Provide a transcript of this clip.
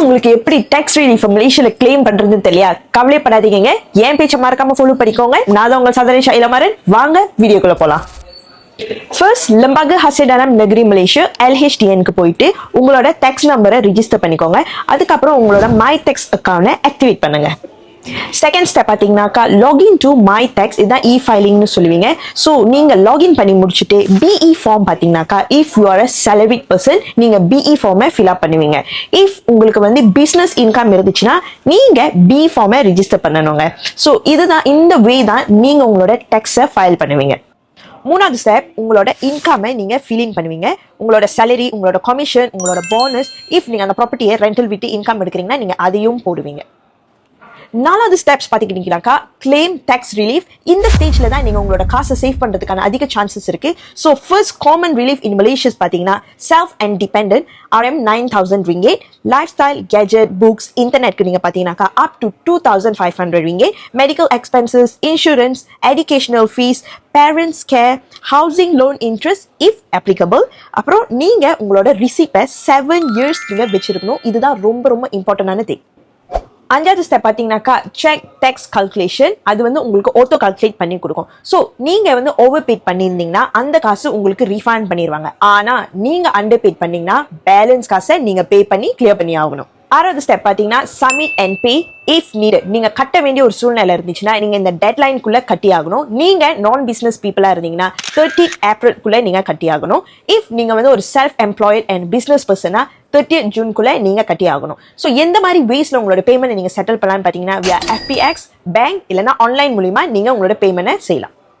உங்களுக்கு எப்படி tax relief மலேசியால கிளைம் பண்றதுன்னு தெரியாது? கவலைப்படாதீங்க, என் பேச்ச மறக்காம ஃபாலோ பண்ணிக்கோங்க. நான் தான் உங்கள் சதரேஷ் ஐலமாரன். வாங்க வீடியோக்குள்ள போலாம். ஃபர்ஸ்ட், லம்பாக ஹசிடானம் நகரி மலேசியா LHDN-க்கு போயிட்டு உங்களோட டேக்ஸ் நம்பரை ரிஜிஸ்டர் பண்ணிக்கோங்க. அதுக்கப்புறம் உங்களோட மை டேக்ஸ் அக்கௌண்ட்டை ஆக்டிவேட் பண்ணுங்க. செகண்ட் ஸ்டெப் பார்த்தீங்கன்னாக்கா லாகின் டு மை டேக்ஸ், இதுதான் இ ஃபைலிங்னு சொல்லுவீங்க. ஸோ நீங்கள் லாகின் பண்ணி முடிச்சுட்டு பிஇ ஃபார்ம் பார்த்தீங்கன்னாக்கா if you are a salaried person நீங்கள் பிஇ ஃபார்மை ஃபில் அப் பண்ணுவீங்க. இஃப் உங்களுக்கு வந்து பிஸ்னஸ் இன்கம் இருந்துச்சுன்னா நீங்கள் பி ஃபார்மை ரிஜிஸ்டர் பண்ணணுங்க. ஸோ இதுதான் இந்த வே தான் நீங்கள் உங்களோட டேக்ஸை ஃபைல் பண்ணுவீங்க. மூணாவது ஸ்டெப், உங்களோட இன்கமை நீங்கள் ஃபில்லிங் பண்ணுவீங்க. உங்களோட சேலரி, உங்களோட கமிஷன், உங்களோட போனஸ், இஃப் நீங்கள் அந்த ப்ராப்பர்ட்டியை ரெண்டல் விட்டு இன்கம் எடுக்கிறீங்கன்னா நீங்கள் அதையும் போடுவீங்க. நாலாவது ஸ்டெப்ஸ் பார்த்துக்கிட்டீங்கன்னாக்கா கிளைம் டேக்ஸ் ரிலீஃப். இந்த ஸ்டேஜ்ல தான் நீங்க உங்களோட காசை சேவ் பண்றதுக்கான அதிக சான்சஸ் இருக்கு. So first common relief in Malaysia பார்த்தீங்கன்னா self and dependent RM 9,000 ringgit, life style, gadget, books, இன்டர்நெட்க்கு நீங்க பார்த்தீங்கன்னாக்கா up to 2,500 ringgit, medical expenses, insurance, educational fees, parents care, housing loan interest if applicable. அப்புறம் நீங்க உங்களோட ரிசிப்டை 7 years நீங்க வச்சிருக்கணும். இதுதான் ரொம்ப ரொம்ப இம்பார்ட்டன்டான திங். அஞ்சாவது ஸ்டெப் பார்த்தீங்கன்னாக்கா செக் டேக்ஸ் கால்குலேஷன். அது வந்து உங்களுக்கு ஆட்டோ கால்குலேட் பண்ணி கொடுக்கும். ஸோ நீங்கள் வந்து ஓவர் பேட் பண்ணியிருந்தீங்கன்னா அந்த காசு உங்களுக்கு ரீஃபண்ட் பண்ணிடுவாங்க. ஆனால் நீங்கள் அண்டர் பேட் பண்ணீங்கன்னா பேலன்ஸ் காசை நீங்கள் பே பண்ணி கிளியர் பண்ணி ஆகணும். ஆறாவது ஸ்டெப் பார்த்தீங்கன்னா submit and pay if needed. நீங்கள் கட்ட வேண்டிய ஒரு சூழ்நிலை இருந்துச்சுன்னா நீங்கள் இந்த டெட்லைனுக்குள்ளே கட்டி ஆகணும். நீங்கள் நான் பிஸ்னஸ் பீப்புளாக இருந்தீங்கன்னா 30th April நீங்கள் கட்டி ஆகணும். இஃப் நீங்கள் வந்து ஒரு செல்ஃப் எம்ப்ளாய்ட் அண்ட் பிஸ்னஸ் பர்சனாக 30th June நீங்கள் கட்டி ஆகணும். ஸோ எந்த மாதிரி வேஸில் உங்களோட பேமெண்ட் நீங்கள் செட்டில் பண்ணலான்னு பார்த்தீங்கன்னா via FPX, பேங்க் இல்லைன்னா ஆன்லைன் மூலிமா நீங்கள் உங்களோட பேமெண்ட்டை செய்யலாம்.